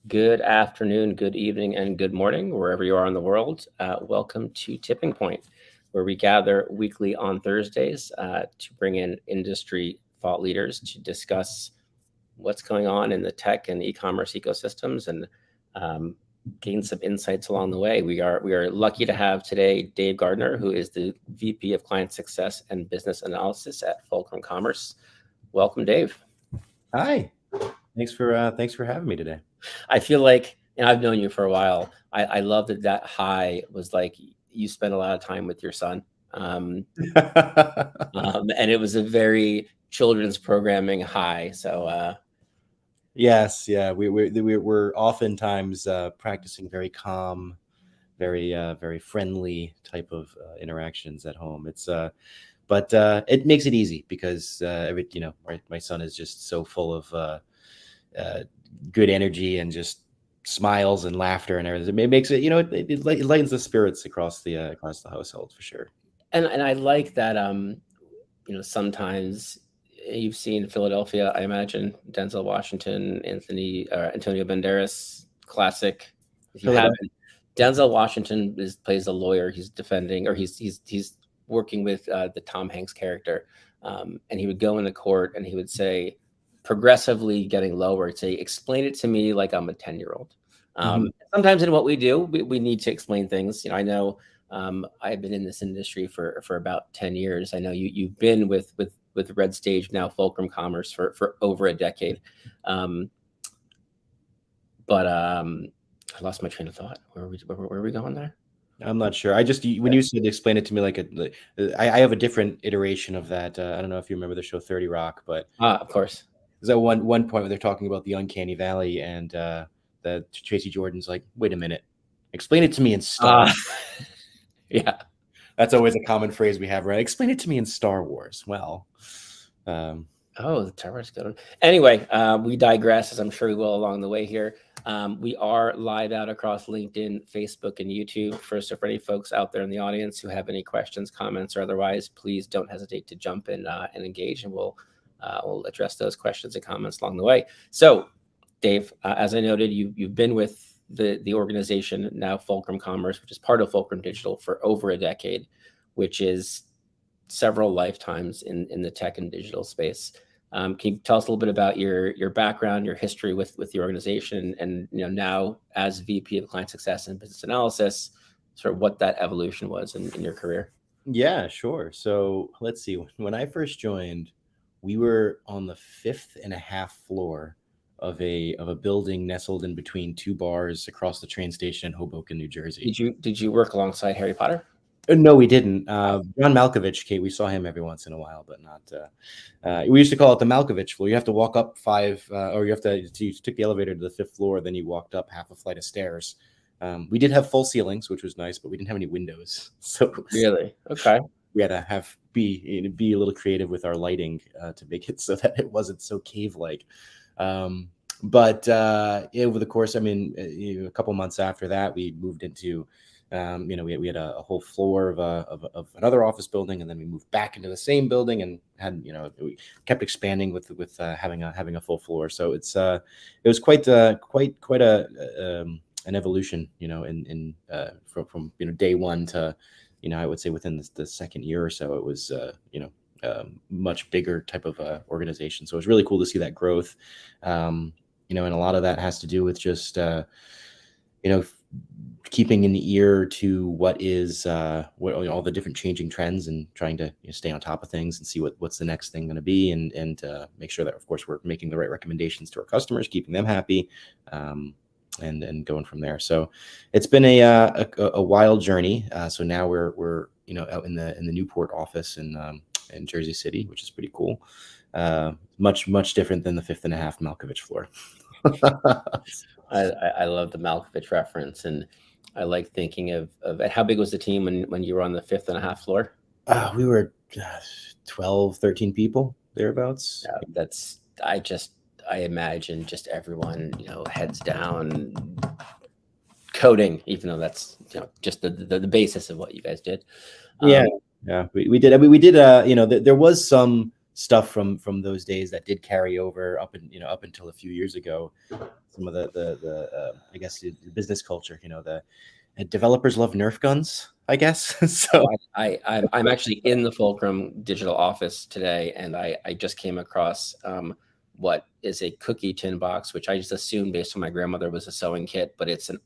Good afternoon, good evening, and good morning, wherever you are in the world. Welcome to Tipping Point, where we gather weekly on Thursdays to bring in industry thought leaders to discuss what's going on in the tech and e-commerce ecosystems and um, gain some insights along the way. We are lucky to have today Dave Gardner, who is the VP of Client Success and Business Analysis at Fulcrum Commerce. Welcome, Dave. Hi. Thanks for having me today. I feel like, and I've known you for a while. I love that high was like you spent a lot of time with your son, and it was a very children's programming high. So Yes, yeah, we're oftentimes practicing very calm, very friendly type of interactions at home. But it makes it easy because my son is just so full of uh, good energy and just smiles and laughter and everything. It makes it, it lightens the spirits across the household for sure. and I like that. Sometimes you've seen Philadelphia. I imagine Denzel Washington, Antonio Banderas, classic. If you Philadelphia. haven't, Denzel Washington plays a lawyer. He's defending, or he's working with the Tom Hanks character, and he would go into court and he would say, progressively getting lower. He'd say, "Explain it to me like I'm a 10-year-old." Mhm. Sometimes in what we do, we need to explain things. I know I've been in this industry for about 10 years. I know you've been with Red Stage, now Fulcrum Commerce, for over a decade. But I lost my train of thought. Where are we going there? I'm not sure. When you said explain it to me I have a different iteration of that. I don't know if you remember the show 30 Rock, but Of course. there's that one point where they're talking about the uncanny valley, and that Tracy Jordan's like, "Wait a minute, explain it to me in Star." Yeah. That's always a common phrase we have, right? Explain it to me in Star Wars. Well, um, Oh, the terrorist good one. Anyway, we digress, as I'm sure we will along the way here. We are live out across LinkedIn, Facebook, and YouTube. For any folks out there in the audience who have any questions, comments, or otherwise, please don't hesitate to jump in and engage, and we'll address those questions and comments along the way. So, Dave, as I noted, you've been with the organization now, Fulcrum Commerce, which is part of Fulcrum Digital, for over a decade, which is several lifetimes in the tech and digital space. Can you tell us a little bit about your background, your history with the organization, and now as VP of Client Success and Business Analysis, sort of what that evolution was in your career? yeah, sure. So let's see. When I first joined, we were on the fifth and a half floor of a building nestled in between two bars across the train station in Hoboken, New Jersey. Did you work alongside Harry Potter? No, we didn't. Oh, John Malkovich, Kate, we saw him every once in a while, but not. We used to call it the Malkovich floor. You have to walk up or you took the elevator to the fifth floor, then you walked up half a flight of stairs. We did have full ceilings, which was nice, but we didn't have any windows, so really? Okay. we had to be a little creative with our lighting to make it so that it wasn't so cave-like. But over the course, I mean, a couple months after that, we moved into we had a whole floor of another office building, and then we moved back into the same building and had we kept expanding with having a full floor. So it was quite an evolution, from day one to I would say within the second year or so, it was much bigger type of organization. So it was really cool to see that growth, and a lot of that has to do with just keeping an ear to what all the different changing trends and trying to stay on top of things and see what's the next thing going to be, and make sure that of course we're making the right recommendations to our customers, keeping them happy, and going from there. So it's been a wild journey. So now we're out in the Newport office in Jersey City, which is pretty cool. Much different than the fifth and a half Malkovich floor. I love the Malkovich reference, and I like thinking of how big was the team when you were on the fifth and a half floor? We were 12, 13 people thereabouts. I imagine just everyone, heads down coding, even though that's just the basis of what you guys did. Yeah, we did. I mean, we did. There was some stuff from those days that did carry over up until a few years ago. Some of the I guess the business culture, the developers love Nerf guns, I guess. So I'm actually in the Fulcrum digital office today, and I just came across what is a cookie tin box, which I just assumed based on my grandmother was a sewing kit, but it's a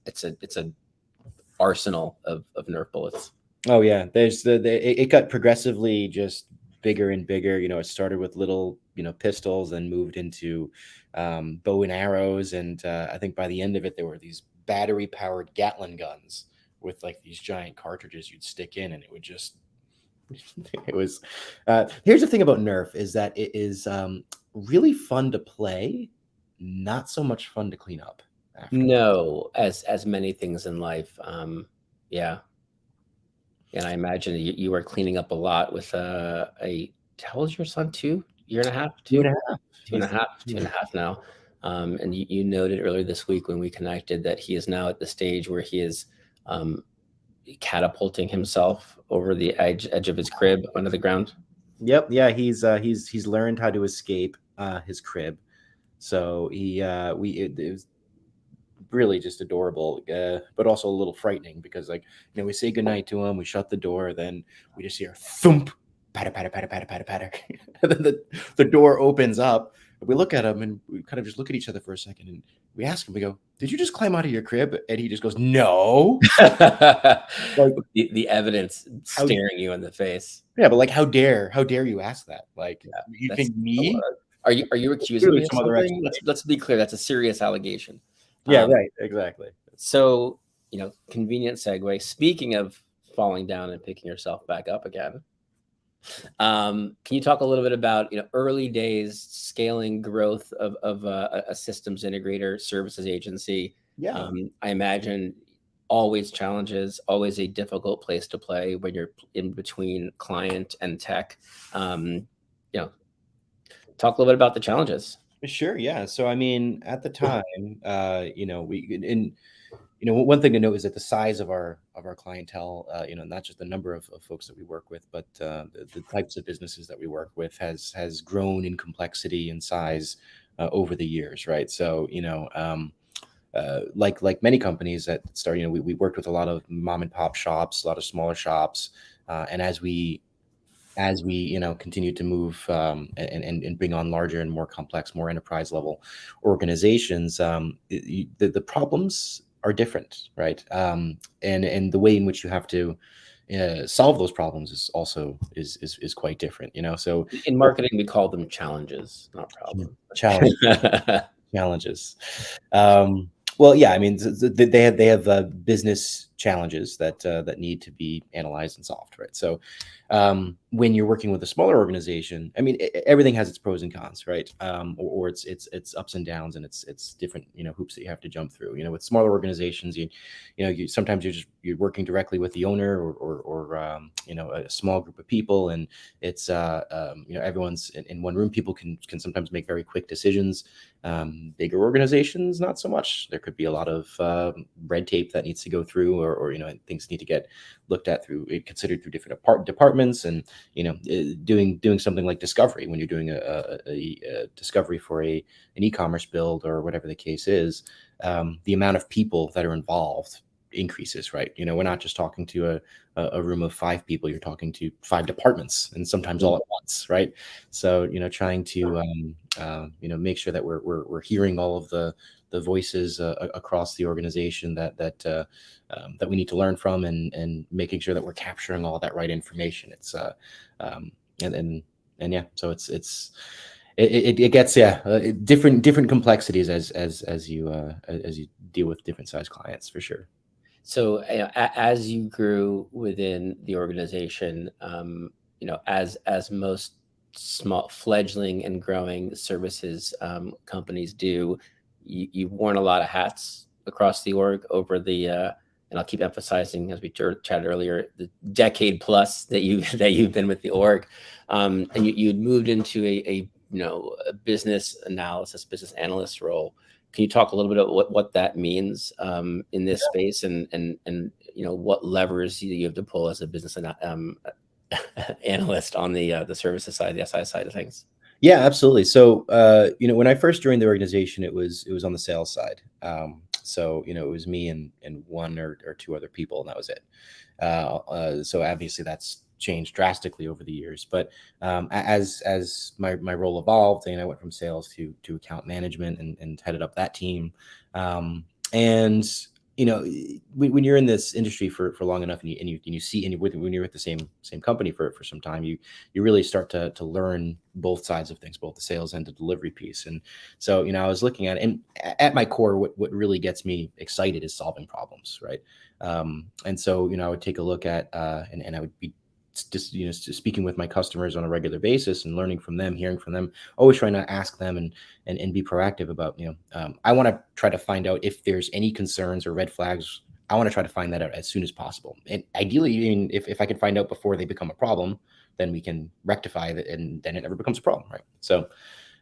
arsenal of Nerf bullets. Oh yeah, there's it got progressively just bigger and bigger. It started with little pistols, and moved into bow and arrows, and I think by the end of it, there were these battery powered Gatling guns with like these giant cartridges you'd stick in, and it would just it was. Here's the thing about Nerf is that it is really fun to play, not so much fun to clean up. After. No, as many things in life. Yeah. And I imagine you are cleaning up a lot with how old is your son? 2.5 years? 2.5. 2.5 now. And you noted earlier this week when we connected that he is now at the stage where he is catapulting himself over the edge of his crib onto the ground. Yep. Yeah. He's learned how to escape his crib. So it was really just adorable, but also a little frightening because we say goodnight to him, we shut the door, then we just hear thump, patter, patter, patter, patter, patter, patter. And then the door opens up, and we look at him, and we kind of just look at each other for a second, and we ask him, we go, "Did you just climb out of your crib?" And he just goes, "No." Like the evidence staring you in the face. Yeah, but how dare you ask that? You think me? Are you accusing me of something? Let's be clear. That's a serious allegation. Yeah, right. Exactly. So, convenient segue. Speaking of falling down and picking yourself back up again, can you talk a little bit about, early days scaling growth of a systems integrator services agency? Yeah. I imagine always challenges, always a difficult place to play when you're in between client and tech. Talk a little bit about the challenges. Sure. Yeah. So, I mean, at the time, one thing to note is that the size of our clientele, not just the number of folks that we work with, but the types of businesses that we work with has grown in complexity and size over the years, right? So, like many companies that start, we worked with a lot of mom and pop shops, a lot of smaller shops, and as we continue to move and bring on larger and more complex, more enterprise level organizations, the problems are different, right? And the way in which you have to solve those problems is also is quite different. So in marketing we call them challenges, not problems. Challenges. Well, yeah, I mean, they have business challenges that need to be analyzed and solved, right? So, when you're working with a smaller organization, I mean, everything has its pros and cons, right? Or it's ups and downs, and it's different, hoops that you have to jump through. With smaller organizations, you sometimes you're working directly with the owner or a small group of people, and it's everyone's in one room. People can sometimes make very quick decisions. Bigger organizations, not so much. There could be a lot of red tape that needs to go through, or things need to get looked at considered through different departments, and doing something like discovery when you're doing a discovery for an e-commerce build or whatever the case is. The amount of people that are involved increases, right? We're not just talking to a room of 5 people, you're talking to 5 departments, and sometimes all at once, right? So trying to make sure that we're hearing all of the voices across the organization that we need to learn from, and making sure that we're capturing all that right information. It's yeah, so it gets different complexities as you deal with different size clients, for sure. So as you grew within the organization, as most small fledgling and growing services companies do, you've worn a lot of hats across the org over the and I'll keep emphasizing, as we chatted earlier, the decade plus that you've been with the org, and you'd moved into a business analysis, business analyst role. Can you talk a little bit about what that means in this space, and what levers you have to pull as a business analyst on the services side, the SI side of things. Yeah, absolutely. So, when I first joined the organization, it was on the sales side. So, it was me and one or two other people, and that was it. So obviously that's changed drastically over the years. But as my role evolved, and I went from sales to account management and headed up that team. And when you're in this industry for long enough, and you see, and when you're at the same company for some time, you really start to learn both sides of things, both the sales and the delivery piece. And so I was looking at it, and at my core, what really gets me excited is solving problems, right? And so I would take a look at and I would be just speaking with my customers on a regular basis and learning from them, hearing from them, always trying to ask them and be proactive about I want to try to find out if there's any concerns or red flags. I want to try to find that out as soon as possible, and ideally, even if I can find out before they become a problem, then we can rectify that, and then it never becomes a problem, right? So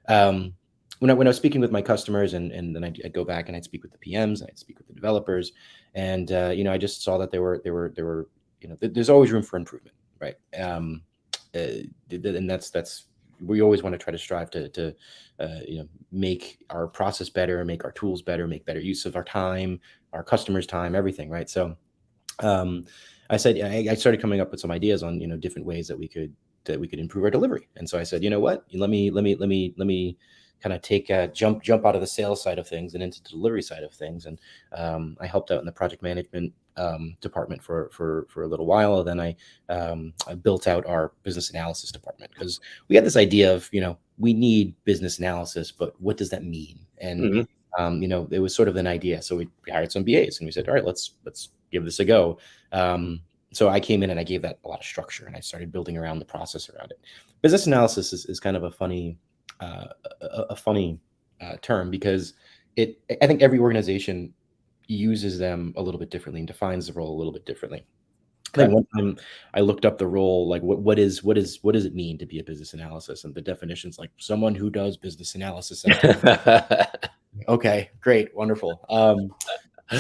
when I was speaking with my customers, and then I'd go back and I'd speak with the PMs, and I'd speak with the developers, and I just saw that there were there's always room for improvement, right? And that's we always want to try to strive to make our process better, make our tools better, make better use of our time, our customers' time, everything, right? So I said I started coming up with some ideas on different ways that we could improve our delivery. And so I said, what, let me kind of take a jump out of the sales side of things and into the delivery side of things. And I helped out in the project management department for a little while. And then I built out our business analysis department, because we had this idea of we need business analysis, but what does that mean? And it was sort of an idea. So we hired some BAs, and we said, all right, let's give this a go. So I came in and I gave that a lot of structure, and I started building around the process around it. Business analysis is kind of a funny term, because I think every organization uses them a little bit differently and defines the role a little bit differently. I think one time I looked up the role, like what does it mean to be a business analysis? And the definition's like someone who does business analysis. Okay, great, wonderful.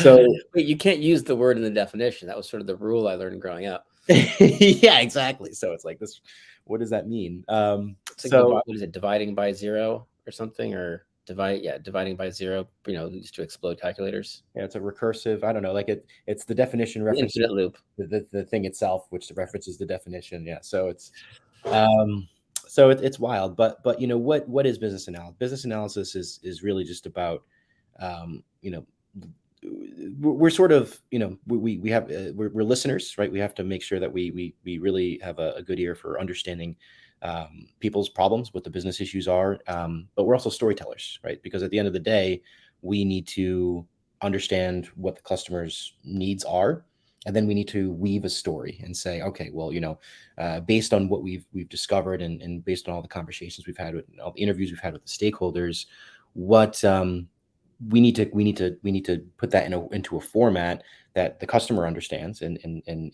So wait, you can't use the word in the definition. That was sort of the rule I learned growing up. Yeah, exactly. So it's like this. What does that mean? So what is it? Dividing by zero or something, or dividing by zero. Used to explode calculators. Yeah, it's a recursive. I don't know. Like it's the definition reference infinite loop. The thing itself, which references the definition. Yeah. So it's wild. But what is business analysis? Business analysis is really just about we're sort of we have we're listeners, right? We have to make sure that we really have a good ear for understanding people's problems, what the business issues are, but we're also storytellers, right? Because at the end of the day, we need to understand what the customer's needs are, and then we need to weave a story and say, okay, well, based on what we've discovered, and based on all the conversations we've had with all the interviews we've had with the stakeholders, what we need to put that into a format that the customer understands and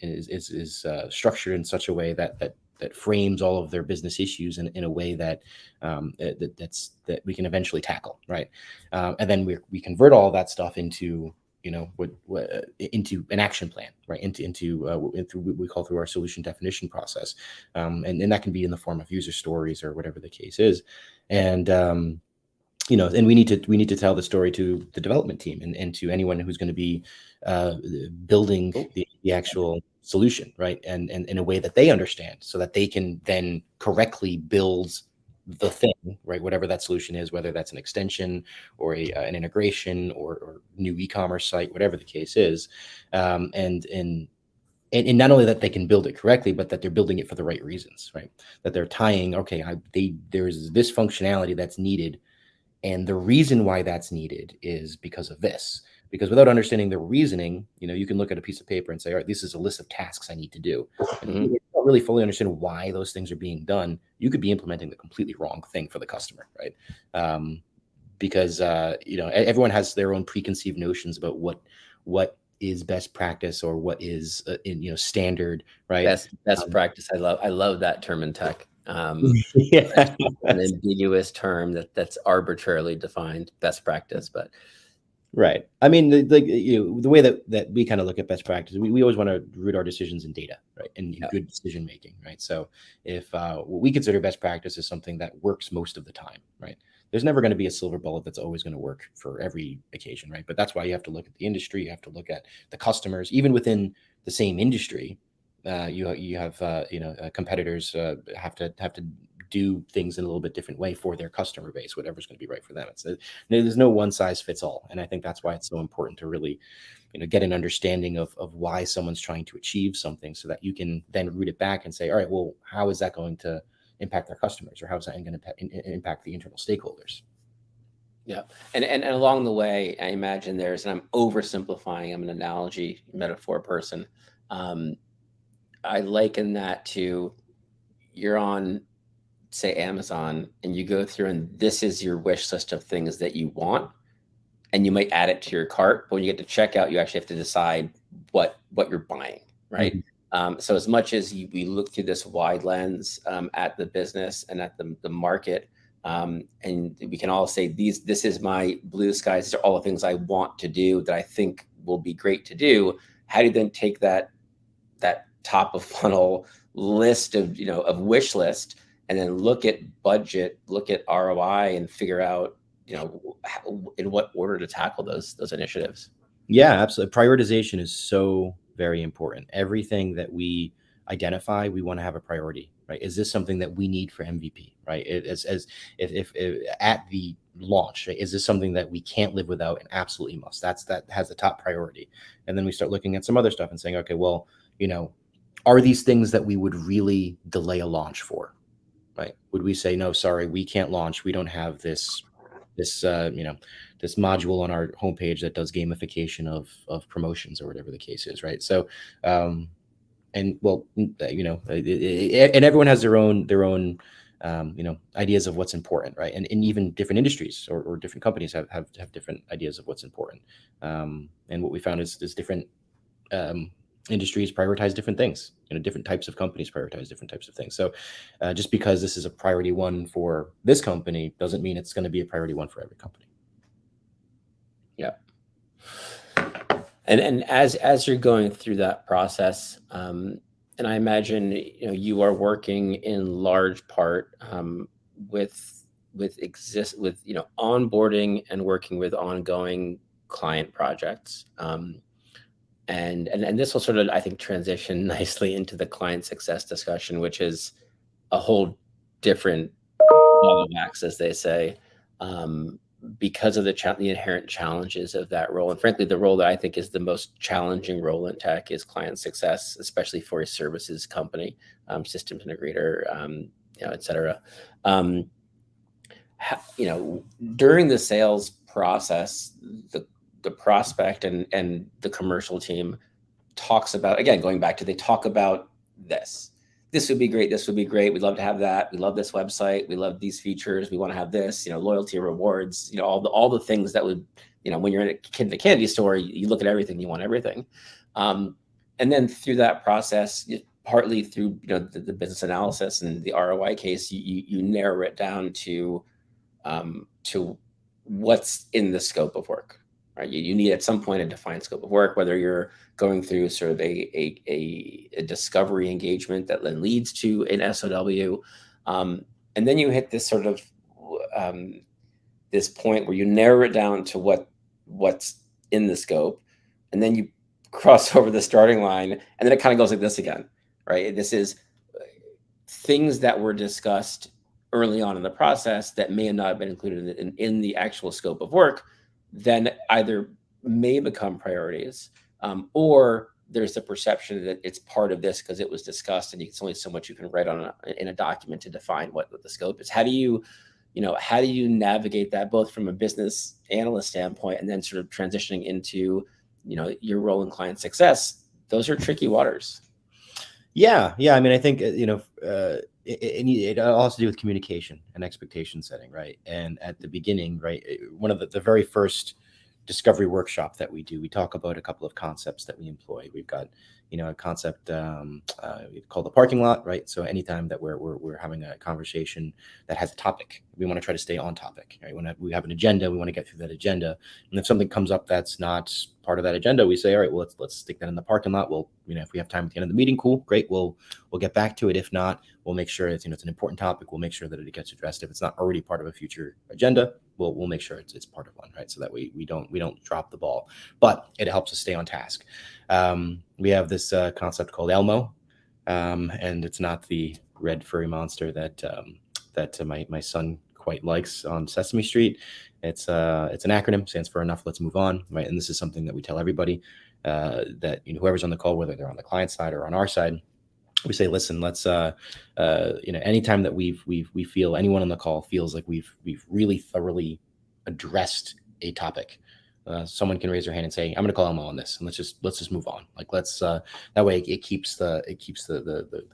is structured in such a way that frames all of their business issues in a way that that we can eventually tackle, right? And then we convert all of that stuff into into an action plan, right? Into what we call through our solution definition process, and that can be in the form of user stories or whatever the case is, and and we need to tell the story to the development team and to anyone who's going to be building the actual solution, right? And in a way that they understand, so that they can then correctly build the thing, right? Whatever that solution is, whether that's an extension or an integration or new e-commerce site, whatever the case is, and not only that they can build it correctly, but that they're building it for the right reasons, right? That they're tying, okay, there's this functionality that's needed, and the reason why that's needed is because of this. Because without understanding the reasoning, you can look at a piece of paper and say, all right, this is a list of tasks I need to do. And if you don't really fully understand why those things are being done, you could be implementing the completely wrong thing for the customer, right? Because everyone has their own preconceived notions about what is best practice or what is standard, right? Best practice. I love that term in tech. Yeah. An ambiguous term that's arbitrarily defined, best practice, but Right. I mean, the way that we kind of look at best practices, we always want to root our decisions in data, right, and in Yeah. good decision making, right. So if what we consider best practice is something that works most of the time, right, there's never going to be a silver bullet that's always going to work for every occasion, right. But that's why you have to look at the industry, you have to look at the customers, even within the same industry. You have competitors have to do things in a little bit different way for their customer base, whatever's going to be right for them. There's no one size fits all. And I think that's why it's so important to really, get an understanding of why someone's trying to achieve something so that you can then root it back and say, all right, well, how is that going to impact their customers, or how is that going to impact the internal stakeholders? Yeah. And along the way, I imagine and I'm oversimplifying, I'm an analogy metaphor person. I liken that to you're on, say, Amazon, and you go through and this is your wish list of things that you want, and you might add it to your cart, but when you get to checkout, you actually have to decide what you're buying, right? Mhm. So as much as we look through this wide lens at the business and at the market, and we can all say this is my blue skies, these are all the things I want to do that I think will be great to do. How do you then take that top of funnel list of wish list, and then look at budget, look at ROI, and figure out in what order to tackle those initiatives? Yeah, absolutely. Prioritization is so very important. Everything that we identify, we want to have a priority, right? Is this something that we need for MVP, right? As if at the launch, right, is this something that we can't live without and absolutely must? That has the top priority. And then we start looking at some other stuff and saying, okay, well, are these things that we would really delay a launch for, right? Would we say, no, sorry, we can't launch. We don't have this this module on our homepage that does gamification of promotions, or whatever the case is, right? So and well, and everyone has their own ideas of what's important, right? And even different industries or different companies have different ideas of what's important. And what we found is different um, industries prioritize different things. Different types of companies prioritize different types of things. So just because this is a priority one for this company doesn't mean it's going to be a priority one for every company. Yeah. And as you're going through that process, and I imagine you are working in large part with onboarding and working with ongoing client projects. And this will sort of, I think, transition nicely into the client success discussion, which is a whole different ball of wax, as they say, because of the inherent challenges of that role. And frankly, the role that I think is the most challenging role in tech is client success, especially for a services company, systems integrator, et cetera. During the sales process, the prospect and the commercial team talks about, again, going back to, they talk about this would be great, this would be great, we'd love to have that, we love this website, we love these features, we want to have this, loyalty, rewards, all the things that would, when you're in the candy store, you look at everything, you want everything. And then through that process, partly through the business analysis and the ROI case, you narrow it down to what's in the scope of work, right? You need at some point a defined scope of work, whether you're going through sort of a discovery engagement that then leads to an SOW. And then you hit this sort of this point where you narrow it down to what's in the scope, and then you cross over the starting line, and then it kind of goes like this again, right? This is things that were discussed early on in the process that may not have been included in the actual scope of work, then either may become priorities, or there's the perception that it's part of this because it was discussed, and it's only so much you can write in a document to define what the scope is. How do you navigate that, both from a business analyst standpoint and then sort of transitioning into your role in client success? Those are tricky waters. Yeah. I mean, I think it all has to do with communication and expectation setting, right? And at the beginning, right, one of the very first discovery workshop that we do, we talk about a couple of concepts that we employ. We've got a concept called the parking lot, right? So anytime that we're having a conversation that has a topic, we want to try to stay on topic, right? When we have an agenda, we want to get through that agenda. And if something comes up that's not part of that agenda, we say, all right, well, let's stick that in the parking lot. We'll, if we have time at the end of the meeting, cool, great. We'll get back to it. If not, we'll make sure it's, it's an important topic. We'll make sure that it gets addressed. If it's not already part of a future agenda, we'll make sure it's part of one, right? So that we don't drop the ball, but it helps us stay on task. We have this concept called Elmo, and it's not the red furry monster that my son quite likes on Sesame Street. It's an acronym, stands for Enough, Let's Move On, right? And this is something that we tell everybody that whoever's on the call, whether they're on the client side or on our side, we say, listen, let's anytime that we feel anyone on the call feels like we've really thoroughly addressed a topic, someone can raise their hand and say, I'm going to call Elmo on this, and let's just move on. Like that way it keeps the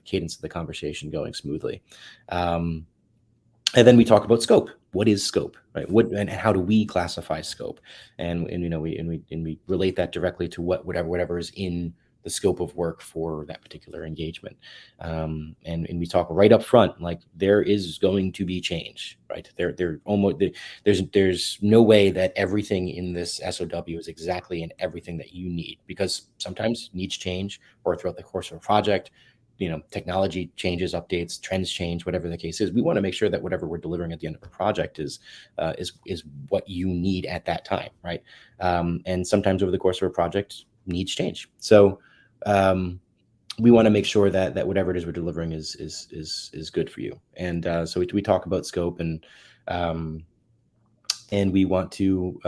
cadence of the conversation going smoothly. And then we talk about scope. What is scope, right? What and how do we classify scope? And we relate that directly to whatever is in the scope of work for that particular engagement. And we talk right up front, like there is going to be change, right? There's no way that everything in this SOW is exactly in everything that you need, because sometimes needs change, or throughout the course of a project, technology changes, updates, trends change, whatever the case is. We want to make sure that whatever we're delivering at the end of a project is what you need at that time, right? And sometimes over the course of a project, needs change. So we want to make sure that whatever it is we're delivering is good for you. And so we talk about scope, and we want to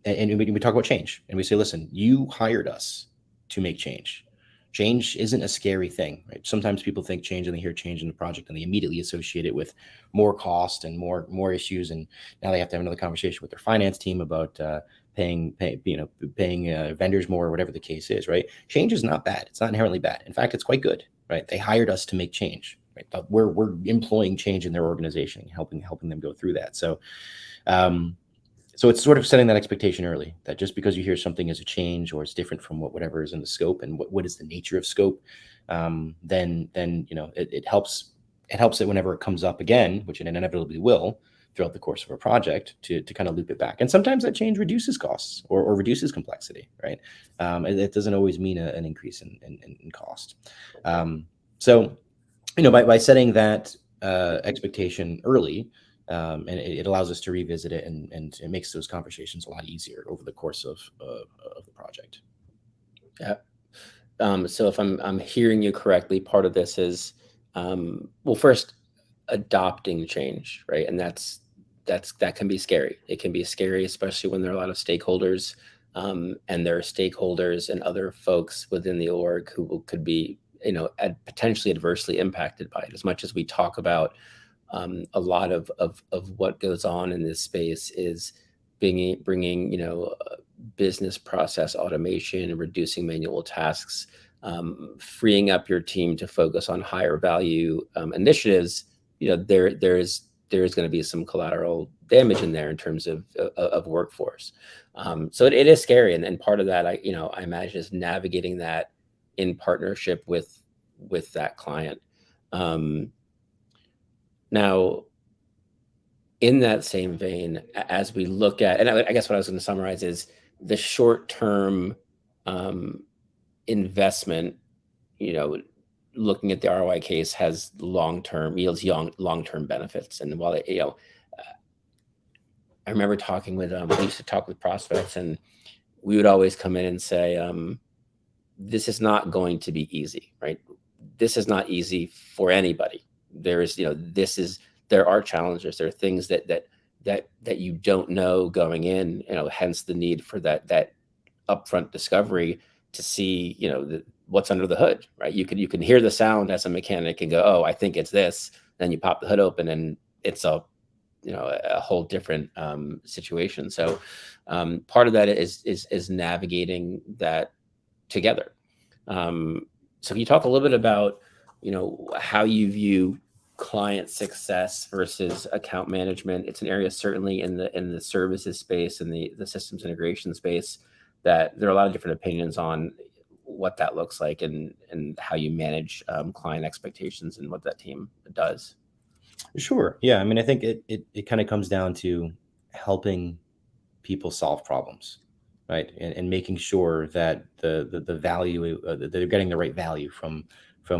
and we talk about change, and we say, listen, you hired us to make change. Change isn't a scary thing, right? Sometimes people think change and they hear change in the project and they immediately associate it with more cost and more issues. And now they have to have another conversation with their finance team about paying vendors more, or whatever the case is, right? Change is not bad. It's not inherently bad. In fact, it's quite good, right? They hired us to make change, right? But we're employing change in their organization, helping them go through that. So, so it's sort of setting that expectation early, that just because you hear something is a change or it's different from whatever is in the scope and what is the nature of scope, then it helps it whenever it comes up again, which it inevitably will throughout the course of a project, to kind of loop it back. And sometimes that change reduces costs or reduces complexity, right? It doesn't always mean an increase in cost. So, by setting that expectation early, and it allows us to revisit it, and it makes those conversations a lot easier over the course of the project. Yeah. So if I'm hearing you correctly, part of this is, well, first, adopting change, right? And that can be scary. It can be scary, especially when there are a lot of stakeholders, and there are stakeholders and other folks within the org who could be, potentially adversely impacted by it. As much as we talk about a lot of what goes on in this space is bringing business process automation and reducing manual tasks, freeing up your team to focus on higher value initiatives. There's going to be some collateral damage in there in terms of workforce. So it is scary, and part of that I imagine is navigating that in partnership with that client. Now, in that same vein, as we look at, and I guess what I was going to summarize is the short-term investment, looking at the ROI case has yields long-term benefits. And while I remember talking with, we used to talk with prospects, and we would always come in and say, this is not going to be easy, right? This is not easy for anybody. There are challenges. There are things that you don't know going in, hence the need for that upfront discovery to see, what's under the hood, right? You can hear the sound as a mechanic and go, oh, I think it's this. Then you pop the hood open and it's a whole different situation. So part of that is navigating that together. So can you talk a little bit about, how you view client success versus account management? It's an area certainly in the services space and the systems integration space that there are a lot of different opinions on. what that looks like and how you manage client expectations and what that team does. Sure. Yeah. I mean, I think it kind of comes down to helping people solve problems, right? And making sure that the value that they're getting the right value from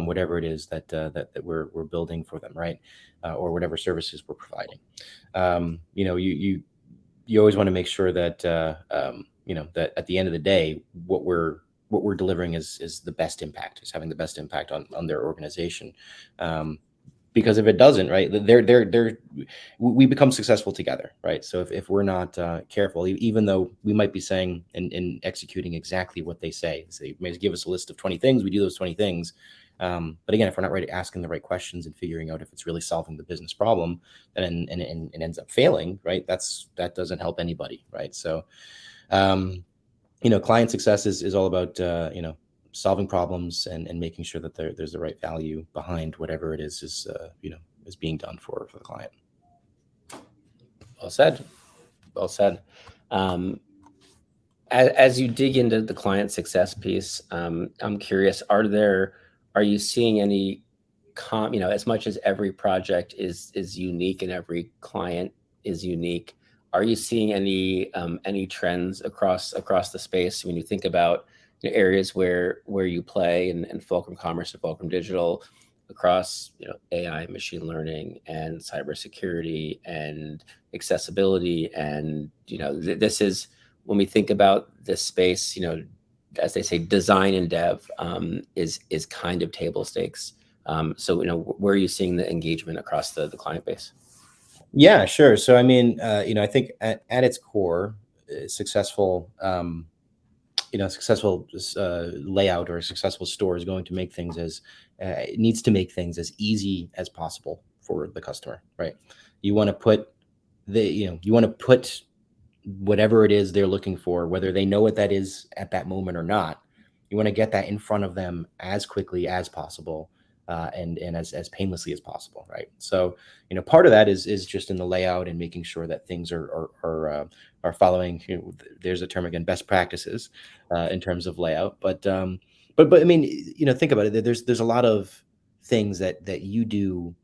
whatever it is that we're building for them, right? Or whatever services we're providing. You always want to make sure that that at the end of the day, what we're delivering is the best impact, is having the best impact on their organization. Because if it doesn't, right, we become successful together, right? So if we're not careful, even though we might be saying and executing exactly what they say, so they may give us a list of 20 things, we do those 20 things. But again, if we're not right asking the right questions and figuring out if it's really solving the business problem, then and it ends up failing, right? That doesn't help anybody, right? So, client success is all about solving problems and making sure that there's the right value behind whatever it is being done for the client. Well said. Well said. As you dig into the client success piece, I'm curious, are you seeing any as much as every project is unique and every client is unique, are you seeing any trends across the space when you think about areas where you play and Fulcrum Commerce and Fulcrum Digital across AI, machine learning, and cybersecurity and accessibility, and this is when we think about this space, as they say, design and dev is kind of table stakes. So where are you seeing the engagement across the client base? Yeah, sure. So I mean, I think at its core, successful layout or a successful store is going to make things it needs to make things as easy as possible for the customer, right? You want to put whatever it is they're looking for, whether they know what that is at that moment or not. You want to get that in front of them as quickly as possible, and as painlessly as possible, right? So, part of that is just in the layout and making sure that things are following. There's a term again, best practices, in terms of layout. But I mean, think about it. There's a lot of things that you do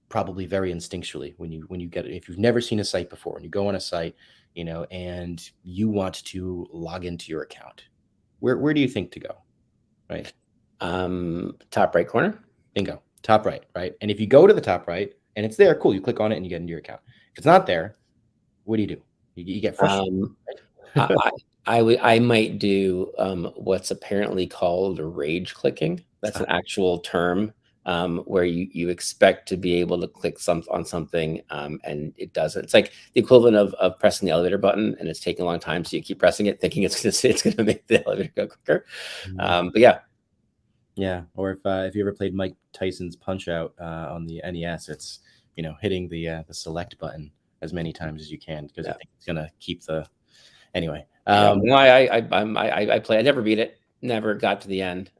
probably very instinctually when you get it. If you've never seen a site before and you go on a site, and you want to log into your account, where do you think to go, right? Top right corner. Bingo. Top right, right? And if you go to the top right and it's there, cool, you click on it and you get into your account. If it's not there, what do? You get frustrated. I might do what's apparently called rage clicking. That's an actual term where you expect to be able to click on something and it doesn't. It's like the equivalent of pressing the elevator button and it's taking a long time, so you keep pressing it, thinking it's going to make the elevator go quicker. But yeah. Yeah, or if you ever played Mike Tyson's Punch Out on the NES, it's hitting the select button as many times as you can because I think it's gonna keep the. Anyway, no, I play. I never beat it. Never got to the end.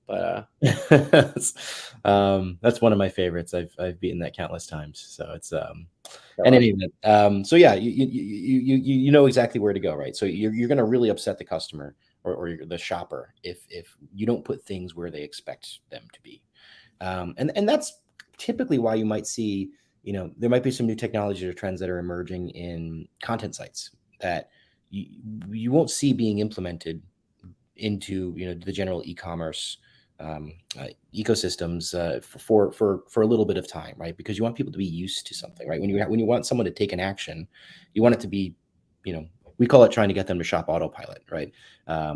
But that's one of my favorites. I've beaten that countless times. So it's and anyway, so yeah, you know exactly where to go, right? So you're gonna really upset the customer or the shopper if you don't put things where they expect them to be, and that's typically why you might see there might be some new technologies or trends that are emerging in content sites that you won't see being implemented into the general e-commerce ecosystems for a little bit of time, right? Because you want people to be used to something, right? When you want someone to take an action, you want it to be, we call it trying to get them to shop autopilot, right?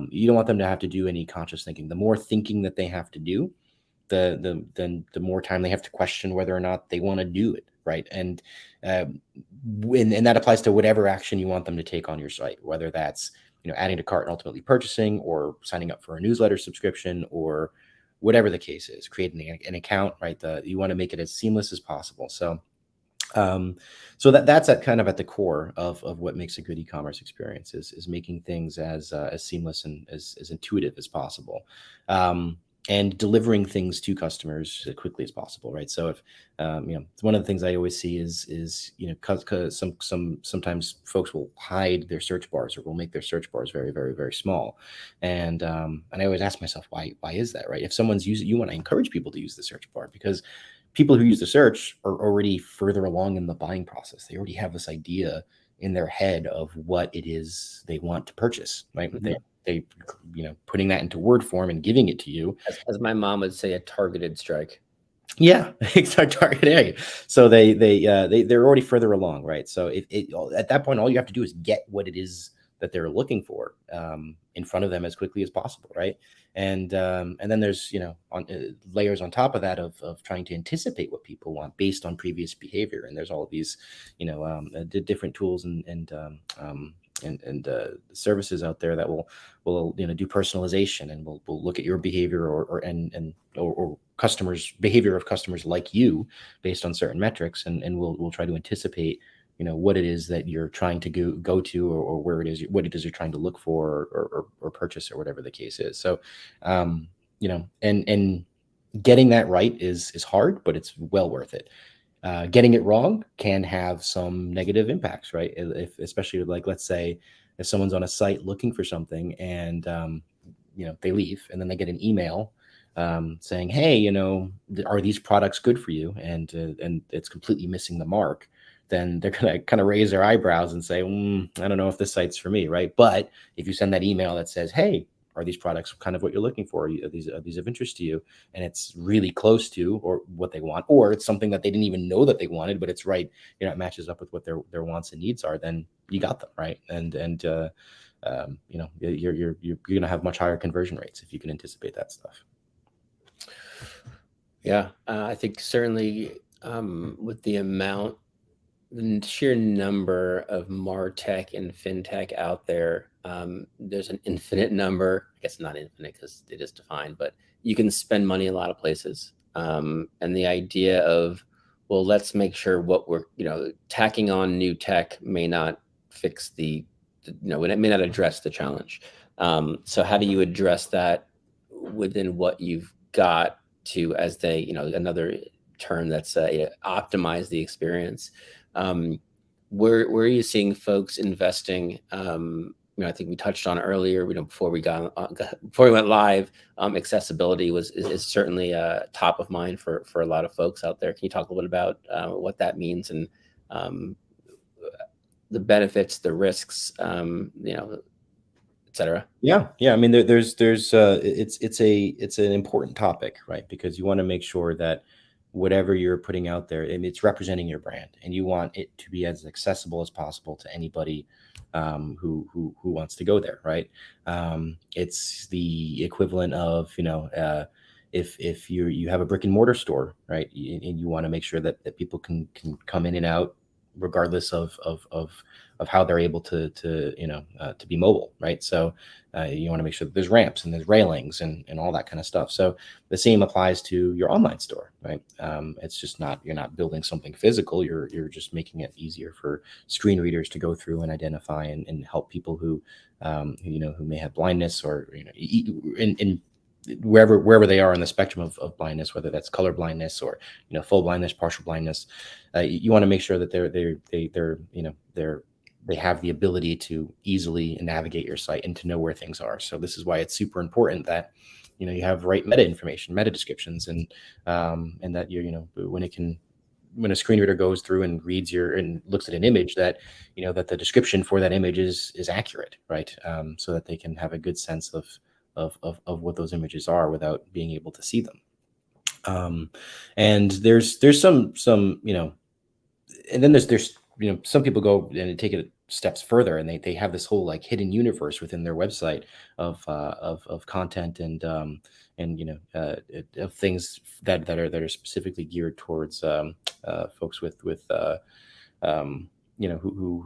You don't want them to have to do any conscious thinking. The more thinking that they have to do, the more time they have to question whether or not they want to do it, right? And that applies to whatever action you want them to take on your site, whether that's adding to cart and ultimately purchasing, or signing up for a newsletter subscription, or whatever the case is, creating an account, right? You want to make it as seamless as possible. So that's at the core of what makes a good e-commerce experience is making things as seamless and as intuitive as possible. and delivering things to customers as quickly as possible, right? So if one of the things I always see is cause sometimes folks will hide their search bars or will make their search bars very, very, very small, and I always ask myself why is that, right? If someone's using, you want to encourage people to use the search bar, because people who use the search are already further along in the buying process. They already have this idea in their head of what it is they want to purchase, right? Mhm. They putting that into word form and giving it to you. As my mom would say, a targeted strike. Yeah, it's our target area. So they're already further along, right? So at that point, all you have to do is get what it is that they're looking for in front of them as quickly as possible, right? And then there's layers on top of that of trying to anticipate what people want based on previous behavior. And there's all of these different tools and services out there that will do personalization, and will look at your behavior or customers behavior of customers like you based on certain metrics, and we'll try to anticipate what it is that you're trying to go to, or what it is you're trying to look for, or purchase, or whatever the case is. So and getting that right is hard, but it's well worth it. Getting it wrong can have some negative impacts, right? If especially, like, let's say if someone's on a site looking for something, and they leave, and then they get an email saying, "Hey, are these products good for you?" And it's completely missing the mark. Then they're gonna kind of raise their eyebrows and say, "I don't know if this site's for me," right? But if you send that email that says, "Hey, are these products kind of what you're looking for? Are these of interest to you?" And it's really close to or what they want, or it's something that they didn't even know that they wanted, but it's right, it matches up with what their wants and needs are, then you got them, right? You're gonna have much higher conversion rates if you can anticipate that stuff. Yeah, I think certainly with the sheer number of martech and fintech out there, there's an infinite number. I guess not infinite because it is defined, but you can spend money a lot of places. And the idea of, well, let's make sure what we're tacking on new tech may not fix it may not address the challenge. So how do you address that within what you've got to, as they another term that's optimize the experience? Where are you seeing folks investing? I think we touched on earlier, before we went live, accessibility is certainly top of mind for a lot of folks out there. Can you talk a little bit about what that means, and the benefits, the risks, et cetera? Yeah. I mean, there's it's an important topic, right? Because you want to make sure that whatever you're putting out there, and it's representing your brand, and you want it to be as accessible as possible to anybody who wants to go there, right? It's the equivalent of if you have a brick and mortar store, right, and you want to make sure that people can come in and out regardless of how they're able to be mobile, right? So you want to make sure that there's ramps and there's railings and all that kind of stuff. So the same applies to your online store, right? It's just you're not building something physical. You're just making it easier for screen readers to go through and identify and help people who may have blindness, or in wherever they are in the spectrum of blindness, whether that's color blindness or full blindness, partial blindness. You want to make sure that they have the ability to easily navigate your site and to know where things are. So this is why it's super important that you have right meta information, meta descriptions, and that when a screen reader goes through and reads and looks at an image, that that the description for that image is accurate, right? So that they can have a good sense of what those images are without being able to see them. And there's some and then there's some people go and take it steps further, and they have this whole like hidden universe within their website of content and of things that are specifically geared towards folks with who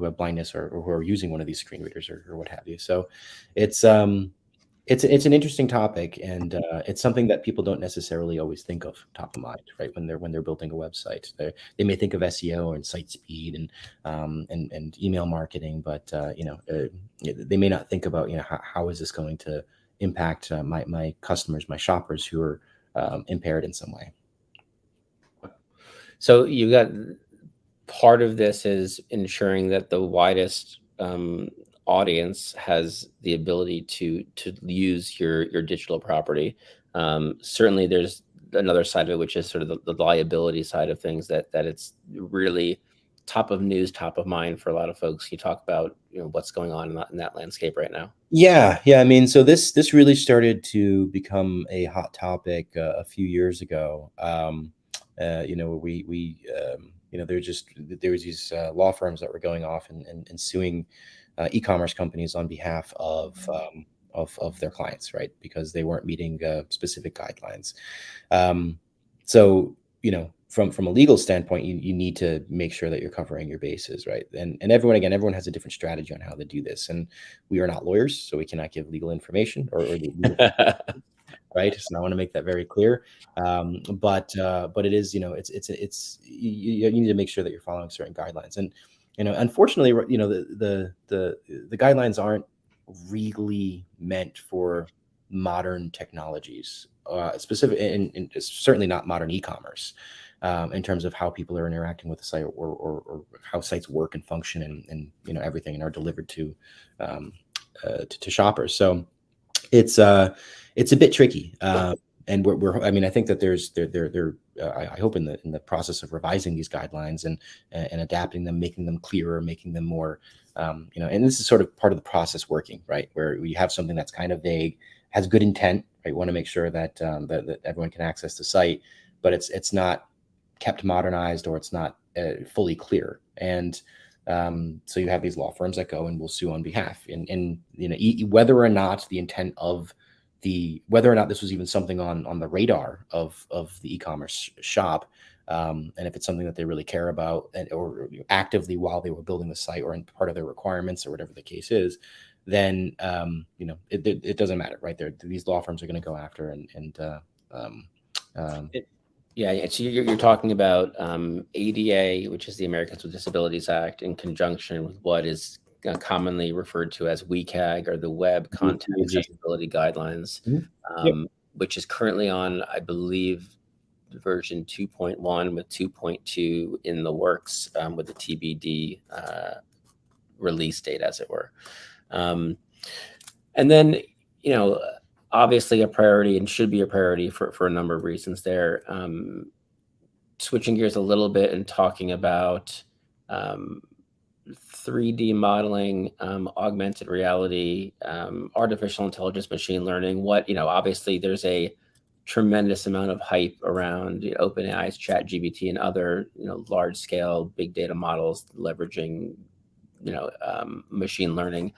have blindness, or who are using one of these screen readers, or what have you. So it's an interesting topic, and it's something that people don't necessarily always think of top of mind, right? When they're building a website, they may think of SEO and site speed and email marketing, but they may not think about how is this going to impact my customers, my shoppers who are impaired in some way. So you got part of this is ensuring that the widest audience has the ability to use your digital property. Certainly, there's another side of it, which is sort of the liability side of things. That it's really top of news, top of mind for a lot of folks. You talk about what's going on in that landscape right now. Yeah. I mean, so this really started to become a hot topic a few years ago. There was these law firms that were going off and suing e-commerce companies on behalf of their clients, right? Because they weren't meeting specific guidelines. So from a legal standpoint, you need to make sure that you're covering your bases, right? And everyone has a different strategy on how to do this. And we are not lawyers, so we cannot give legal information or legal right. So I want to make that very clear. But it is, you need to make sure that you're following certain guidelines. And unfortunately, the guidelines aren't really meant for modern technologies, specific, and certainly not modern e-commerce. In terms of how people are interacting with the site or how sites work and function and everything and are delivered to shoppers. So it's a bit tricky. And I think that I hope in the process of revising these guidelines and adapting them, making them clearer, making them more, and this is sort of part of the process working, right? Where we have something that's kind of vague, has good intent, right? We want to make sure that everyone can access the site, but it's not kept modernized or it's not fully clear. And so you have these law firms that go and will sue on behalf, and whether or not the intent of whether or not this was even something on the radar of the e-commerce shop, and if it's something that they really care about or actively while they were building the site or in part of their requirements or whatever the case is, then it doesn't matter, right? These law firms are going to go after Yeah, so you're talking about ADA, which is the Americans with Disabilities Act, in conjunction with what is commonly referred to as WCAG, or the Web Content Accessibility Guidelines, which is currently on, I believe, version 2.1 with 2.2 in the works, with the TBD release date, as it were. And then, obviously a priority, and should be a priority for a number of reasons there. Switching gears a little bit and talking about 3D modeling, augmented reality, artificial intelligence, machine learning. Obviously there's a tremendous amount of hype around OpenAI's ChatGPT and other, large scale big data models leveraging, machine learning.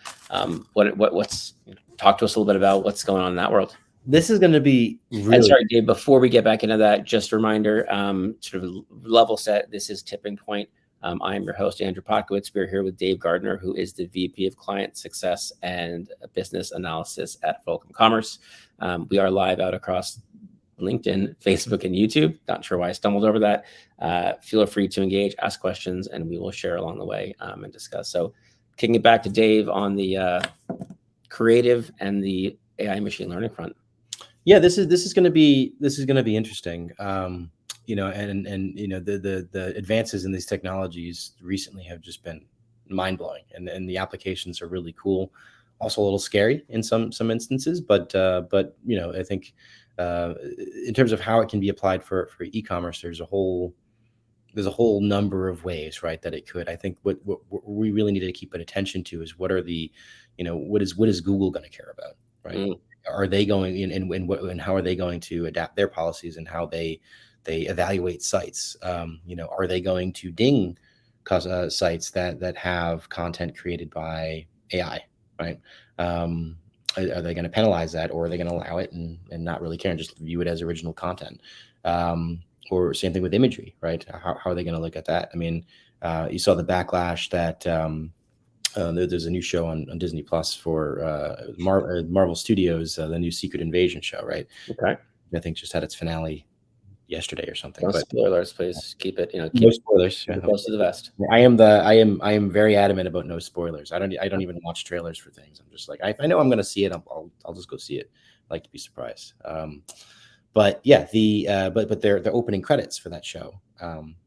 Talk to us a little bit about what's going on in that world. This is going to be really... And sorry, Dave, before we get back into that, just a reminder, sort of level set. This is Tipping Point. I am your host, Andrew Potkowitz. We're here with Dave Gardner, who is the VP of Client Success and Business Analysis at Fulcrum Commerce. We are live out across LinkedIn, Facebook, and YouTube. Not sure why I stumbled over that. Feel free to engage, ask questions, and we will share along the way and discuss. So kicking it back to Dave on the creative and the AI machine learning front. Yeah, this is going to be interesting. The advances in these technologies recently have just been mind-blowing, and the applications are really cool. Also a little scary in some instances, but I think in terms of how it can be applied for e-commerce, there's a whole number of ways, right, that it could. I think what we really need to keep an attention to is what is Google going to care about, right? Are they going and how are they going to adapt their policies and how they evaluate sites? Are they going to ding sites that have content created by AI, right? Are they going to penalize that, or are they going to allow it and not really care and just view it as original content? Or same thing with imagery, right? How are they going to look at that? I mean, you saw the backlash that there's a new show on Disney Plus for Marvel Studios, the new Secret Invasion show, right? Okay. I think just had its finale yesterday or something. No But spoilers, please. Keep it, no keep spoilers. it close to the vest. I am very adamant about no spoilers. I don't even watch trailers for things. I'm just like, if I know I'm going to see it, I'll just go see it. I like to be surprised. But yeah, but their opening credits for that show,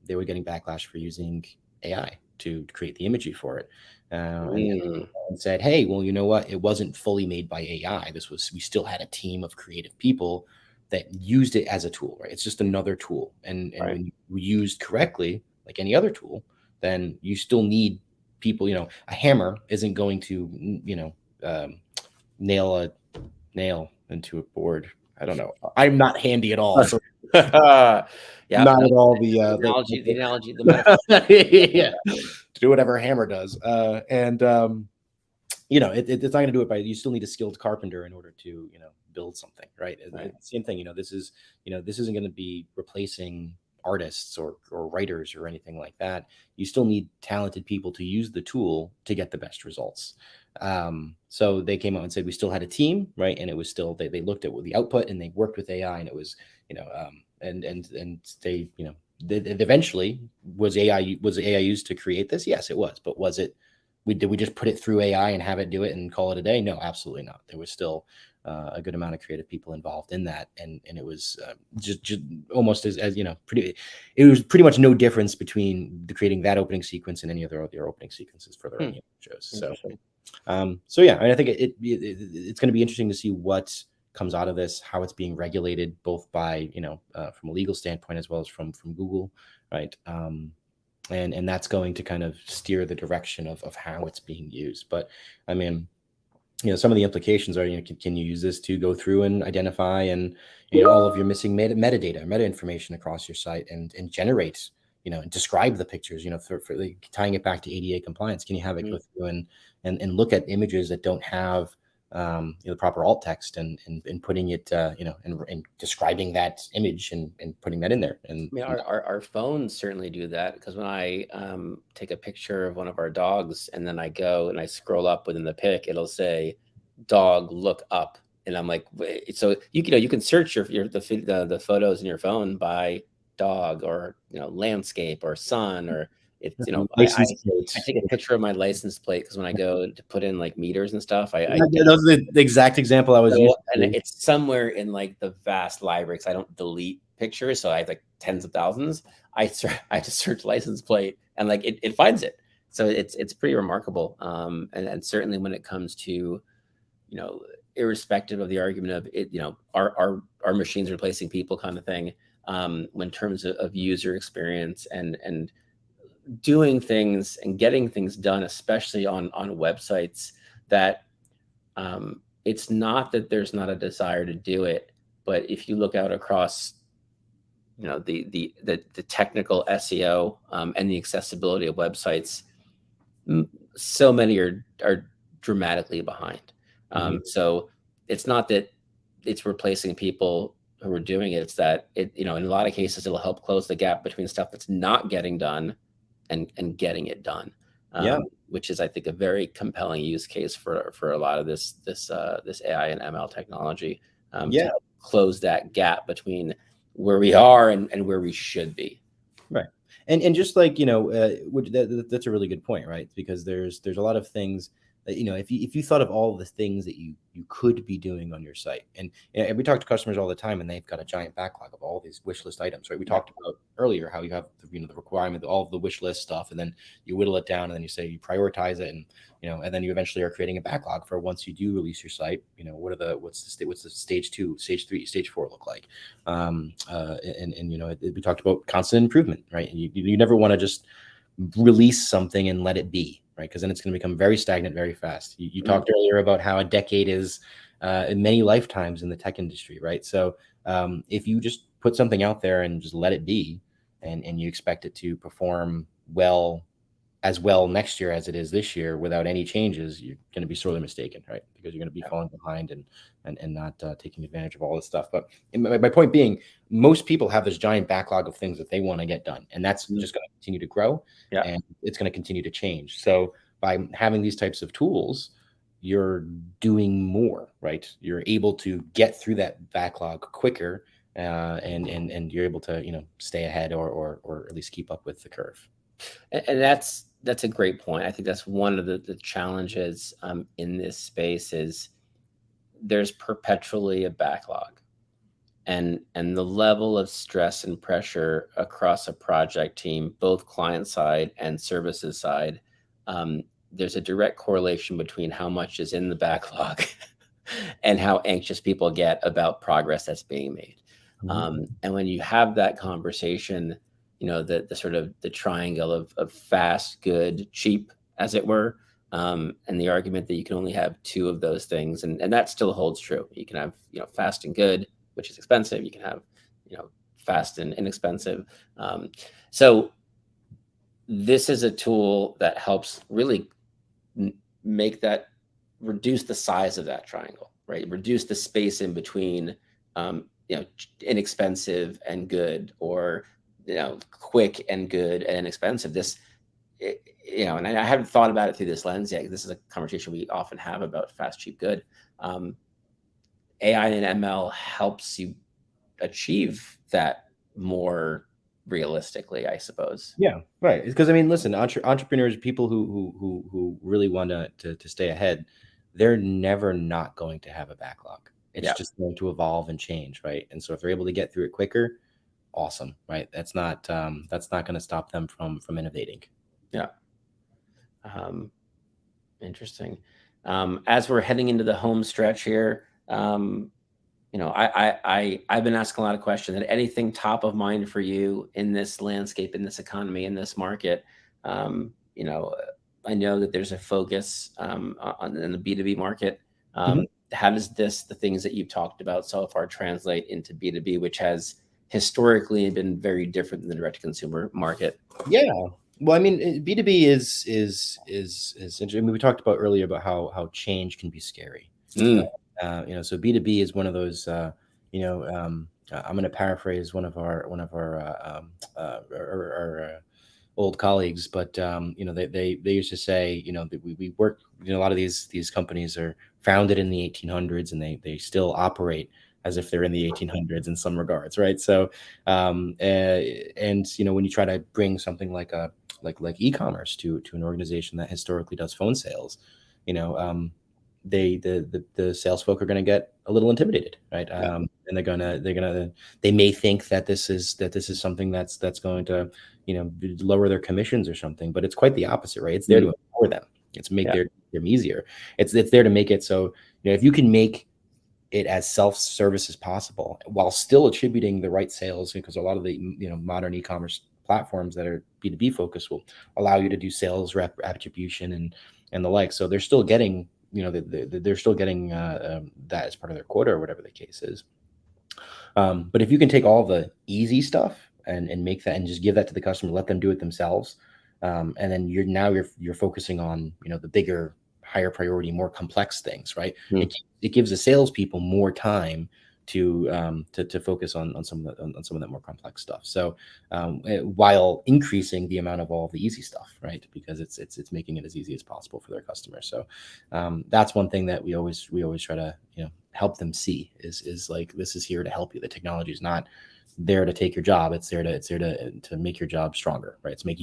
they were getting backlash for using AI to create the imagery for it, and said, hey, well, you know what? It wasn't fully made by AI. We still had a team of creative people that used it as a tool, right? It's just another tool, and Right. when used correctly, like any other tool, then you still need people. A hammer isn't going to nail a nail into a board. I don't know. I'm not handy at all. So Yeah, not no, at all the analogy, the metaphor. yeah, to do whatever a hammer does. And it's not going to do it by, you still need a skilled carpenter in order to, build something, right? Right. Same thing, this isn't going to be replacing artists or writers or anything like that. You still need talented people to use the tool to get the best results. So they came out and said we still had a team, right? And it was still, they looked at the output and they worked with AI, and it was, and they, eventually was AI used to create this? Yes, it was. But was it, did we just put it through AI and have it do it and call it a day? No, absolutely not. There was still a good amount of creative people involved in that, and it was just almost as pretty. It was pretty much no difference between creating that opening sequence and any other opening sequences for their own shows. So yeah, I think it's going to be interesting to see what comes out of this, how it's being regulated, both by from a legal standpoint as well as from Google, right? And that's going to kind of steer the direction of how it's being used. But I mean, some of the implications are, can you use this to go through and identify and all of your missing metadata, meta information across your site, and generate, and describe the pictures, for like, tying it back to ADA compliance. Can you have it go through and look at images that don't have the proper alt text and putting it, and describing that image and putting that in there. And I mean, our phones certainly do that, because when I take a picture of one of our dogs and then I go and I scroll up within the pic, it'll say dog look up, and I'm like, wait. So you can search the photos in your phone by dog or landscape or sun, or it's I take a picture of my license plate, because when I go to put in like meters and stuff, I that was the exact example I was using. And it's somewhere in like the vast library, because I don't delete pictures, so I have like tens of thousands. I just search license plate, and like it finds it. So it's pretty remarkable. And certainly when it comes to, irrespective of the argument of it, our machines replacing people kind of thing, in terms of user experience and doing things and getting things done, especially on websites that, it's not that there's not a desire to do it, but if you look out across, the technical SEO, and the accessibility of websites, so many are dramatically behind. So it's not that it's replacing people who are doing it; it's that in a lot of cases it'll help close the gap between stuff that's not getting done and getting it done. Which is, I think, a very compelling use case for a lot of this AI and ML technology, to close that gap between where we are and where we should be. Right. And just like, that's a really good point, right? Because there's a lot of things that, if you thought of all the things that you could be doing on your site, and we talk to customers all the time, and they've got a giant backlog of all these wish list items, right? We talked about earlier how you have the requirement, all of the wish list stuff, and then you whittle it down, and then you say you prioritize it, and and then you eventually are creating a backlog for once you do release your site. What's the stage 2, stage 3, stage 4 look like? We talked about constant improvement, right? And you never want to just release something and let it be, right? Because then it's going to become very stagnant very fast. You talked earlier about how a decade is in many lifetimes in the tech industry, right? So if you just put something out there and just let it be, and you expect it to perform as well next year as it is this year without any changes, you're going to be sorely mistaken, right? Because you're going to be falling behind and not taking advantage of all this stuff. But my point being, most people have this giant backlog of things that they want to get done, and that's just going to continue to grow, and it's going to continue to change. So by having these types of tools, you're doing more, right? You're able to get through that backlog quicker and you're able to stay ahead or at least keep up with the curve. And that's a great point. I think that's one of the challenges in this space is there's perpetually a backlog, and the level of stress and pressure across a project team, both client side and services side, there's a direct correlation between how much is in the backlog and how anxious people get about progress that's being made. And when you have that conversation, the sort of the triangle of fast, good, cheap, as it were, and the argument that you can only have two of those things, and that still holds true. You can have fast and good, which is expensive. You can have fast and inexpensive. So this is a tool that helps really make that, reduce the size of that triangle, right? Reduce the space in between inexpensive and good, or quick and good and inexpensive. And I haven't thought about it through this lens yet. This is a conversation we often have about fast, cheap, good. AI and ML helps you achieve that more realistically, I suppose. Yeah, right. Because I mean, listen, entrepreneurs, people who really want to stay ahead, they're never not going to have a backlog. It's just going to evolve and change, right? And so if they're able to get through it quicker, awesome, right? That's not going to stop them from innovating. Yeah. Interesting. As we're heading into the home stretch here, I've been asking a lot of questions. And anything top of mind for you in this landscape, in this economy, in this market? I know that there's a focus in the B2B market. How does the things that you've talked about so far translate into B2B, which has historically been very different than the direct to consumer market? Yeah. Well, I mean, B2B is interesting. I mean, we talked about earlier about how change can be scary. So B2B is one of those. I'm going to paraphrase one of our old colleagues, but they used to say, that we work. A lot of these companies are founded in the 1800s, and they still operate as if they're in the 1800s in some regards, right? So, when you try to bring something like e-commerce to an organization that historically does phone sales, the sales folk are going to get a little intimidated, right? And they may think that this is something that's going to lower their commissions or something, but it's quite the opposite, right? It's there to empower them. It's make them easier. It's there to make it so if you can make it as self-service as possible while still attributing the right sales, because a lot of the modern e-commerce platforms that are B2B focused will allow you to do sales rep attribution and the like. So they're still getting they're still getting that as part of their quota or whatever the case is. But if you can take all the easy stuff and make that and just give that to the customer, let them do it themselves, and then you're focusing on the bigger, higher priority, more complex things, right? It gives the salespeople more time to focus on some of that more complex stuff. So while increasing the amount of all the easy stuff, right? Because it's making it as easy as possible for their customers. So that's one thing that we always try to help them see is like, this is here to help you. The technology is not there to take your job. It's there to make your job stronger, right? To make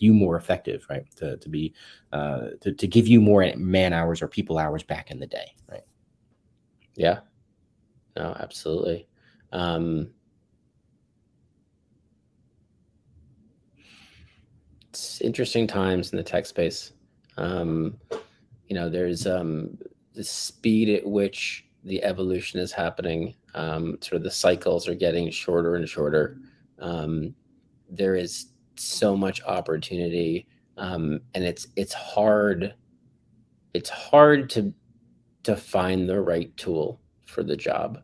you more effective, right? To give you more man hours or people hours back in the day, right? Yeah. No, absolutely. It's interesting times in the tech space. There's the speed at which the evolution is happening. Sort of the cycles are getting shorter and shorter. There is so much opportunity, and it's hard. It's hard to find the right tool for the job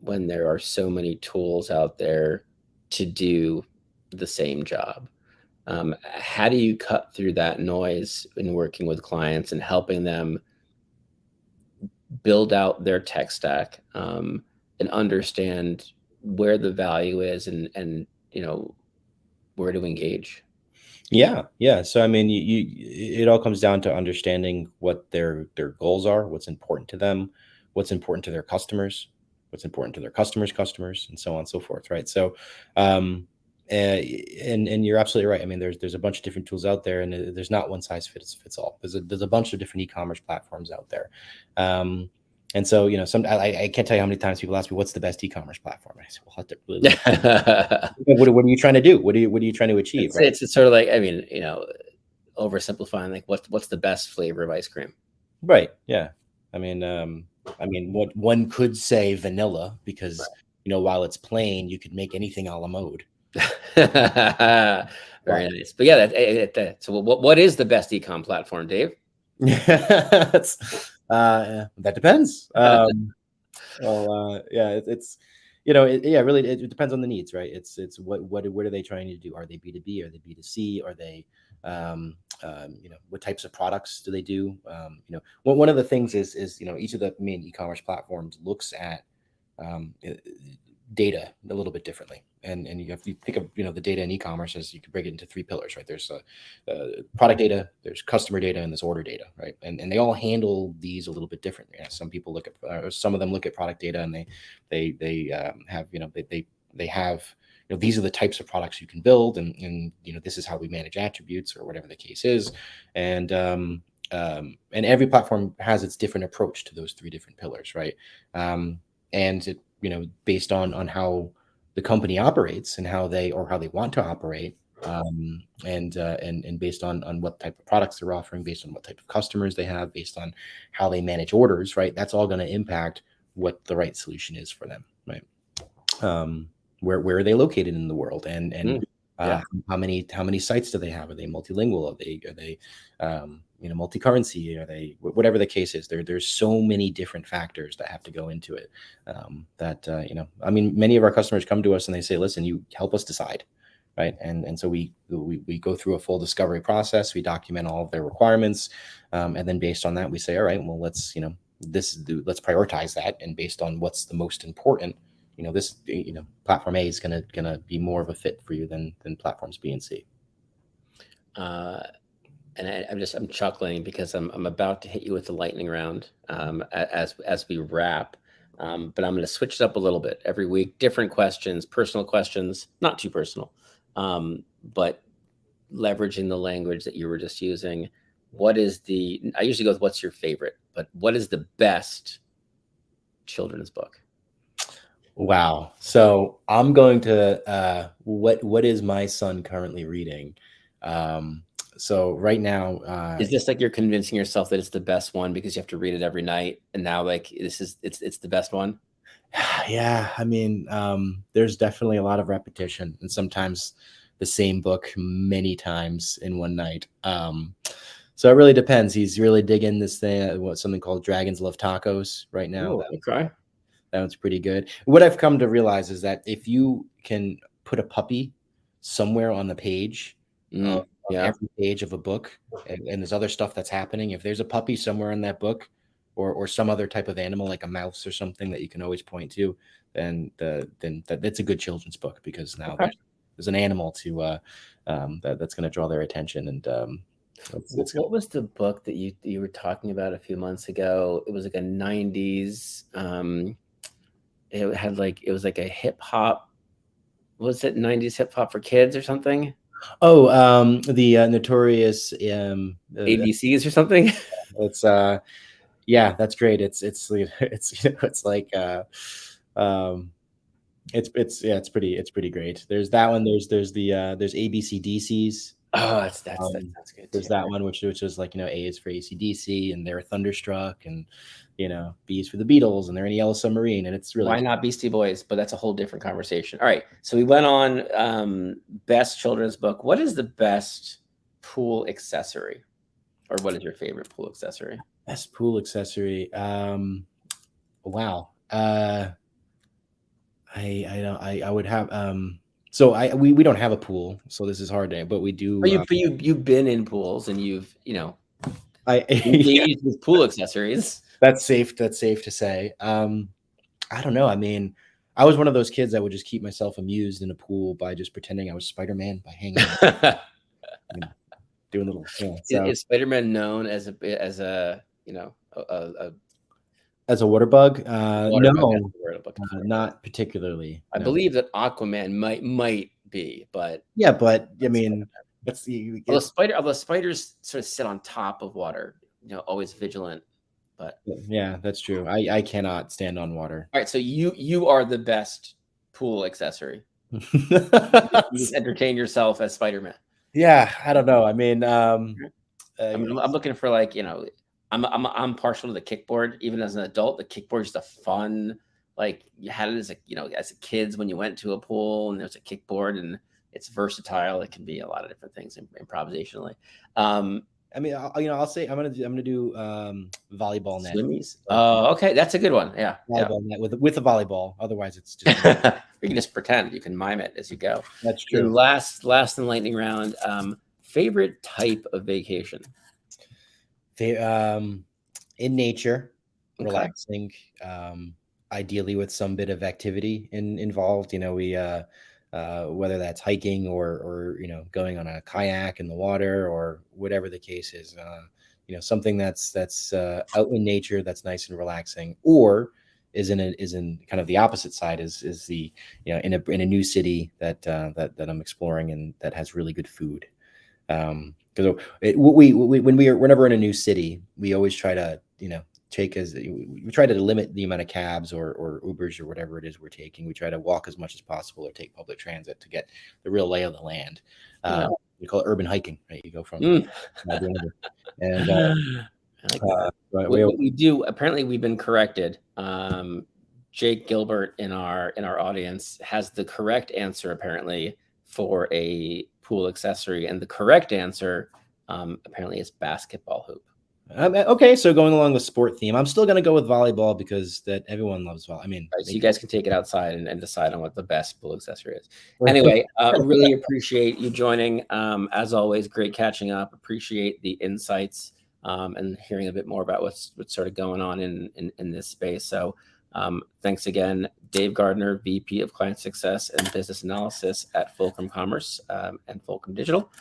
when there are so many tools out there to do the same job. How do you cut through that noise in working with clients and helping them build out their tech stack and understand where the value is and where to engage? Yeah. So I mean, it all comes down to understanding what their goals are, what's important to them, what's important to their customers, what's important to their customers, and so on and so forth, right? So, and you're absolutely right. I mean, there's a bunch of different tools out there, and there's not one size fits all. There's a bunch of different e-commerce platforms out there. And so, I can't tell you how many times people ask me, what's the best e-commerce platform? I say, well, what are you trying to do? What are you trying to achieve? It's, right? It's sort of like, I mean, oversimplifying, like what's the best flavor of ice cream? Right. Yeah. I mean, what one could say vanilla, because, right, while it's plain, you could make anything a la mode. Very nice. But yeah, so what is the best e-com platform, Dave? That depends. Yeah, it's really it depends on the needs, right? It's what are they trying to do? Are they B2B? Are they B2C? Are they what types of products do they do? One of the things is each of the main e-commerce platforms looks at data a little bit differently, and you think of the data in e-commerce as, you can break it into three pillars, right? There's product data, there's customer data, and there's order data, right? And they all handle these a little bit differently. Some people look at some of them look at product data, and they have they have these are the types of products you can build, and this is how we manage attributes, or whatever the case is, and every platform has its different approach to those three different pillars, right? And it based on how the company operates, and how they want to operate, and based on what type of products they're offering, based on what type of customers they have, based on how they manage orders, right? That's all going to impact what the right solution is for them, right? Where are they located in the world, and how many sites do they have? Are they multilingual? Are they multi-currency? Are they, whatever the case is? There's so many different factors that have to go into it. Many of our customers come to us and they say, "Listen, you help us decide." Right. And so we go through a full discovery process. We document all of their requirements. And then based on that, we say, all right, well, let's prioritize that. And based on what's the most important, this platform A is gonna be more of a fit for you than platforms B and C. And I'm chuckling because I'm about to hit you with the lightning round as we wrap. But I'm going to switch it up a little bit every week. Different questions, personal questions, not too personal, but leveraging the language that you were just using. I usually go with what's your favorite, but what is the best children's book? Wow. So I'm going to what is my son currently reading? So right now, is this like you're convincing yourself that it's the best one because you have to read it every night, and now like it's the best one? Yeah, I mean, there's definitely a lot of repetition, and sometimes the same book many times in one night. So it really depends. He's really digging this thing, something called Dragons Love Tacos right now. Ooh, okay. That one's pretty good. What I've come to realize is that if you can put a puppy somewhere on the page, every page of a book, and there's other stuff that's happening, if there's a puppy somewhere in that book, or some other type of animal like a mouse or something that you can always point to, then that's a good children's book, because now there's an animal to that's going to draw their attention. And what was the book that you were talking about a few months ago? It was like a 90s. It was like a hip hop. Was it 90s hip hop for kids or something? Oh, the notorious ABCs or something. It's yeah, that's great. It's like it's pretty great. There's that one. There's ABCDCs. Oh, that's good. There's that one which is like, A is for ACDC, and they're Thunderstruck, and B is for the Beatles, and they're in Yellow Submarine, and it's really, why not Beastie Boys? But that's a whole different conversation. All right, so we went on best children's book. What is the best pool accessory, or what is your favorite pool accessory? Best pool accessory. Wow. I would have so we don't have a pool, so this is hard to, but we do. But you've been in pools, and you've engaged with pool accessories. That's safe to say. I don't know. I mean, I was one of those kids that would just keep myself amused in a pool by just pretending I was Spider-Man, by hanging out, doing little. Is Spider-Man known as a As a water bug, Water bug, that's no, the word I'm looking for. not particularly. I No. believe that Aquaman might be, but Yeah, but I that's mean, let's see. although spiders sort of sit on top of water, always vigilant. But Yeah, that's true. I cannot stand on water. all right, so you are the best pool accessory. You just entertain yourself as Spider-Man. Yeah, I don't know. I mean, I mean, I'm looking for I'm partial to the kickboard. Even as an adult, the kickboard is just a fun. Like you had it as as a kids when you went to a pool and there's a kickboard and it's versatile. It can be a lot of different things improvisationally. I mean, I'll say I'm gonna do volleyball net. Swimmies. Oh, okay, that's a good one. Yeah, Volleyball net with a volleyball. Otherwise, it's just you can just pretend. You can mime it as you go. that's true. And last in lightning round. Favorite type of vacation? In nature, Okay. relaxing, ideally with some bit of activity involved. We whether that's hiking or going on a kayak in the water or whatever the case is. Something that's out in nature that's nice and relaxing, or is in kind of the opposite side is the in a new city that I'm exploring and that has really good food. Because whenever in a new city, we always try to we try to limit the amount of cabs or Ubers or whatever it is we're taking. We try to walk as much as possible or take public transit to get the real lay of the land. We call it urban hiking, right? You go from and what we do, apparently we've been corrected. Jake Gilbert in our audience has the correct answer apparently for a pool accessory, and the correct answer apparently is basketball hoop. Okay, so going along with sport theme, I'm still going to go with volleyball because that everyone loves volleyball. I mean, right, so you guys can take it outside and decide on what the best pool accessory is. Anyway, really appreciate you joining. As always, great catching up. Appreciate the insights and hearing a bit more about what's sort of going on in this space. So thanks again, Dave Gardner, VP of Client Success and Business Analysis at Fulcrum Commerce and Fulcrum Digital.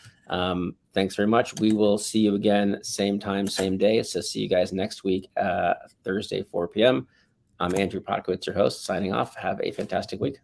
Thanks very much. We will see you again, same time, same day. So see you guys next week, Thursday, 4 p.m. I'm Andrew Podkowitz, your host, signing off. Have a fantastic week.